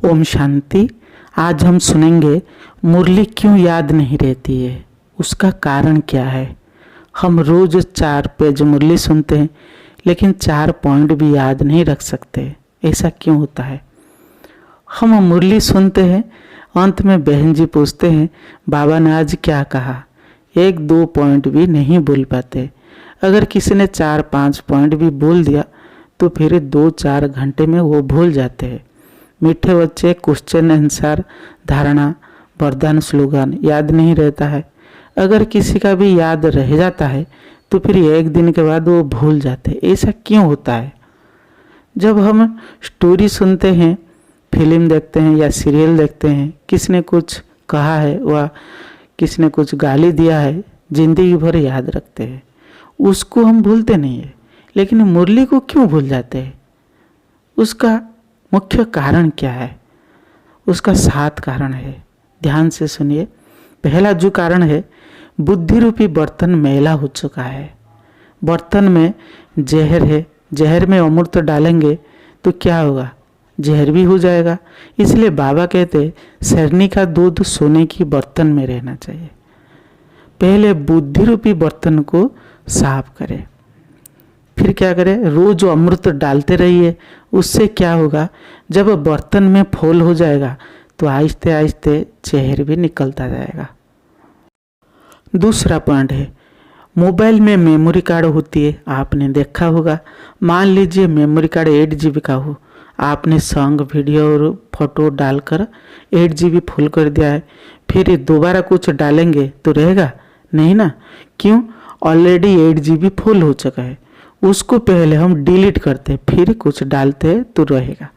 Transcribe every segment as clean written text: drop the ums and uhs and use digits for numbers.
ओम शांति। आज हम सुनेंगे मुरली क्यों याद नहीं रहती है, उसका कारण क्या है। हम रोज 4 पेज मुरली सुनते हैं लेकिन 4 पॉइंट भी याद नहीं रख सकते। ऐसा क्यों होता है? हम मुरली सुनते हैं, अंत में बहन जी पूछते हैं बाबा ने आज क्या कहा, 1-2 पॉइंट भी नहीं बोल पाते। अगर किसी ने 4-5 पॉइंट भी बोल दिया तो फिर 2-4 घंटे में वो भूल जाते हैं। मीठे बच्चे क्वेश्चन आंसर, धारणा, वरदान, स्लोगन याद नहीं रहता है। अगर किसी का भी याद रह जाता है तो फिर 1 दिन के बाद वो भूल जाते हैं। ऐसा क्यों होता है? जब हम स्टोरी सुनते हैं, फिल्म देखते हैं या सीरियल देखते हैं, किसी ने कुछ कहा है व किसी ने कुछ गाली दिया है, जिंदगी भर याद रखते हैं, उसको हम भूलते नहीं है। लेकिन मुरली को क्यों भूल जाते हैं? उसका मुख्य कारण क्या है? उसका 7 कारण है। ध्यान से सुनिए। पहला जो कारण है, बुद्धि रूपी बर्तन मैला हो चुका है। बर्तन में जहर है, जहर में अमृत डालेंगे तो क्या होगा? जहर भी हो जाएगा। इसलिए बाबा कहते शरणी का दूध सोने की बर्तन में रहना चाहिए। पहले बुद्धि रूपी बर्तन को साफ करें, फिर क्या करें? रोज अमृत डालते रहिए। उससे क्या होगा? जब बर्तन में फूल हो जाएगा तो आहिस्ते आहिस्ते जहर भी निकलता जाएगा। दूसरा पॉइंट है, मोबाइल में मेमोरी कार्ड होती है, आपने देखा होगा। मान लीजिए मेमोरी कार्ड 8 GB का हो, आपने सॉन्ग, वीडियो और फोटो डालकर 8 GB फुल कर दिया है। फिर दोबारा कुछ डालेंगे तो रहेगा नहीं ना? क्यों? ऑलरेडी 8 GB फुल हो चुका है। उसको पहले हम डिलीट करते, फिर कुछ डालते तो रहेगा।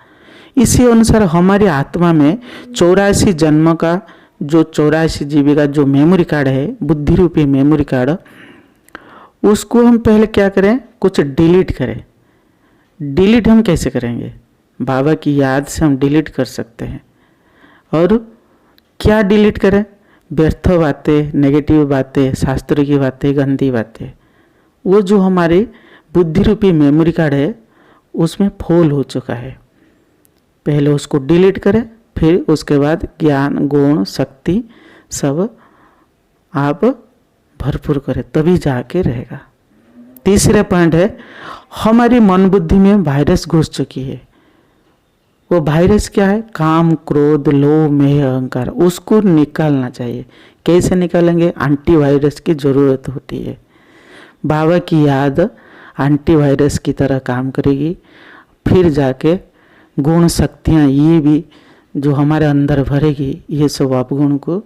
इसी अनुसार हमारी आत्मा में 84 जन्म का जो 84 GB का जो मेमोरी कार्ड है, बुद्धि रूपी मेमोरी कार्ड, उसको हम पहले क्या करें? कुछ डिलीट करें। डिलीट हम कैसे करेंगे? बाबा की याद से हम डिलीट कर सकते हैं। और क्या डिलीट करें? व्यर्थ बातें, नेगेटिव बातें, शास्त्र की बातें, गंदी बातें। वो जो हमारी बुद्धि रूपी मेमोरी कार्ड है उसमें फुल हो चुका है। पहले उसको डिलीट करें, फिर उसके बाद ज्ञान, गुण, शक्ति सब आप भरपूर करें, तभी जाके रहेगा। तीसरा पॉइंट है, हमारी मन बुद्धि में वायरस घुस चुकी है। वो वायरस क्या है? काम, क्रोध, लोभ, मोह, अहंकार। उसको निकालना चाहिए। कैसे निकालेंगे? एंटीवायरस की जरूरत होती है। बाबा की याद एंटीवायरस की तरह काम करेगी। फिर जाके गुण, शक्तियाँ ये भी जो हमारे अंदर भरेगी, ये सब अपगुण को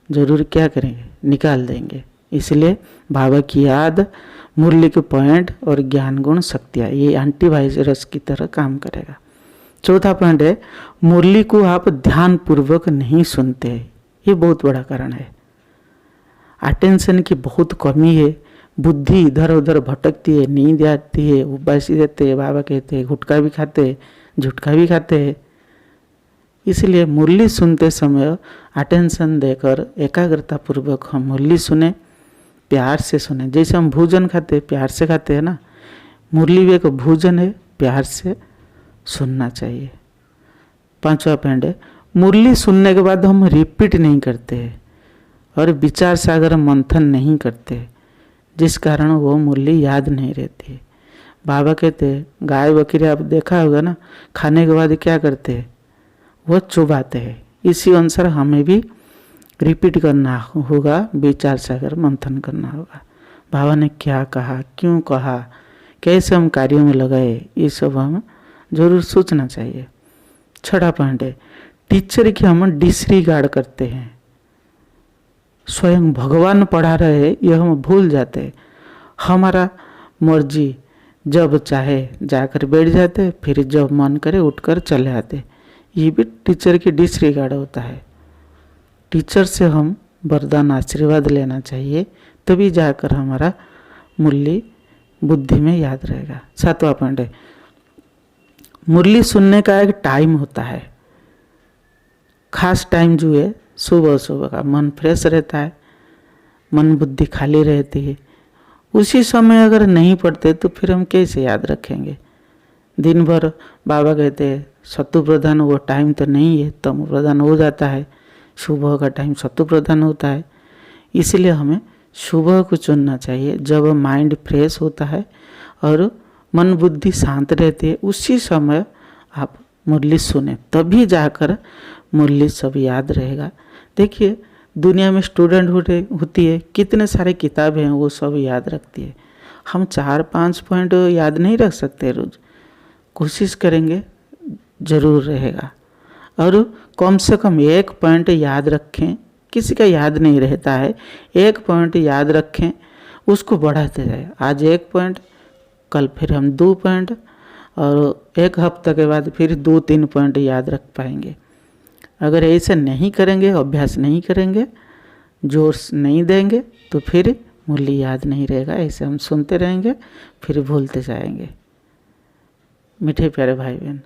जरूर क्या करेंगे? निकाल देंगे। इसलिए बाबा की याद, मुरली के पॉइंट और ज्ञान, गुण, शक्तियाँ ये एंटीवायरस की तरह काम करेगा। चौथा पॉइंट है, मुरली को आप ध्यान पूर्वक नहीं सुनते। ये बहुत बड़ा कारण है। अटेंशन की बहुत कमी है। बुद्धि इधर उधर भटकती है, नींद आती है, उबासी रहते हैं। बाबा कहते हैं गुटखा भी खाते हैं, झुटका भी खाते हैं। इसलिए मुरली सुनते समय अटेंशन देकर एकाग्रता पूर्वक हम मुरली सुने, प्यार से सुने। जैसे हम भोजन खाते हैं, प्यार से खाते हैं ना, मुरली भी एक भोजन है, प्यार से सुनना चाहिए। 5वां पॉइंट है, मुरली सुनने के बाद हम रिपीट नहीं करते हैं और विचार सागर मंथन नहीं करते, जिस कारण वो मुरली याद नहीं रहती है। बाबा कहते हैं गाय बकरी आप देखा होगा ना, खाने के बाद क्या करते हैं? वो चुबाते हैं। इसी अनुसार हमें भी रिपीट करना होगा, विचार सागर मंथन करना होगा। बाबा ने क्या कहा, क्यों कहा, कैसे हम कार्यों में लगाए, ये सब हम जरूर सोचना चाहिए। 6वां पॉइंट है, टीचर की हम डिसरिगार्ड करते हैं। स्वयं भगवान पढ़ा रहे हैं, यह हम भूल जाते हैं। हमारा मर्जी, जब चाहे जाकर बैठ जाते, फिर जब मन करे उठकर चले आते। ये भी टीचर की डिसरिगार्ड होता है। टीचर से हम वरदान, आशीर्वाद लेना चाहिए, तभी जाकर हमारा मुरली बुद्धि में याद रहेगा। 7वां पॉइंट है, मुरली सुनने का एक टाइम होता है, खास टाइम जो है सुबह सुबह का। मन फ्रेश रहता है, मन बुद्धि खाली रहती है। उसी समय अगर नहीं पढ़ते तो फिर हम कैसे याद रखेंगे? दिन भर बाबा कहते हैं सत्तु प्रधान, वो टाइम तो नहीं है, तमो प्रधान हो जाता है। सुबह का टाइम सत्तु प्रधान होता है, इसलिए हमें सुबह को चुनना चाहिए जब माइंड फ्रेश होता है और मन बुद्धि शांत रहती है। उसी समय आप मुरली सुने, तभी जाकर मुरली सब याद रहेगा। देखिए दुनिया में स्टूडेंट होती है, कितने सारे किताबें हैं वो सब याद रखती है। हम 4-5 पॉइंट याद नहीं रख सकते रोज, कोशिश करेंगे जरूर रहेगा। और कम से कम 1 पॉइंट याद रखें, किसी का याद नहीं रहता है, 1 पॉइंट याद रखें, उसको बढ़ाते जाए। आज 1 पॉइंट, कल फिर हम 2 पॉइंट, और 1 हफ्ते के बाद फिर 2-3 पॉइंट याद रख पाएंगे। अगर ऐसे नहीं करेंगे, अभ्यास नहीं करेंगे, जोर नहीं देंगे, तो फिर मुरली याद नहीं रहेगा। ऐसे हम सुनते रहेंगे, फिर भूलते जाएंगे। मीठे प्यारे भाई बहन,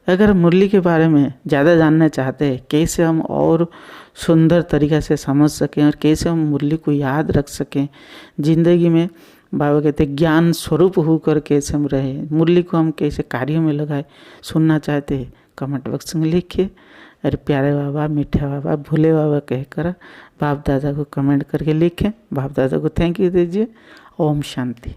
अगर मुरली के बारे में ज़्यादा जानना चाहते हैं, कैसे हम और सुंदर तरीक़ा से समझ सकें और कैसे हम मुरली को याद रख सकें, ज़िंदगी में बाबा कहते ज्ञान स्वरूप होकर कैसे हम रहें, मुरली को हम कैसे कार्यों में लगाए, सुनना चाहते हैं, कमेंट बॉक्स में लिखिए। अरे प्यारे बाबा, मीठे बाबा, भोले बाबा कहकर बाप दादा को कमेंट करके लिखें। बाप दादा को थैंक यू दीजिए। ओम शांति।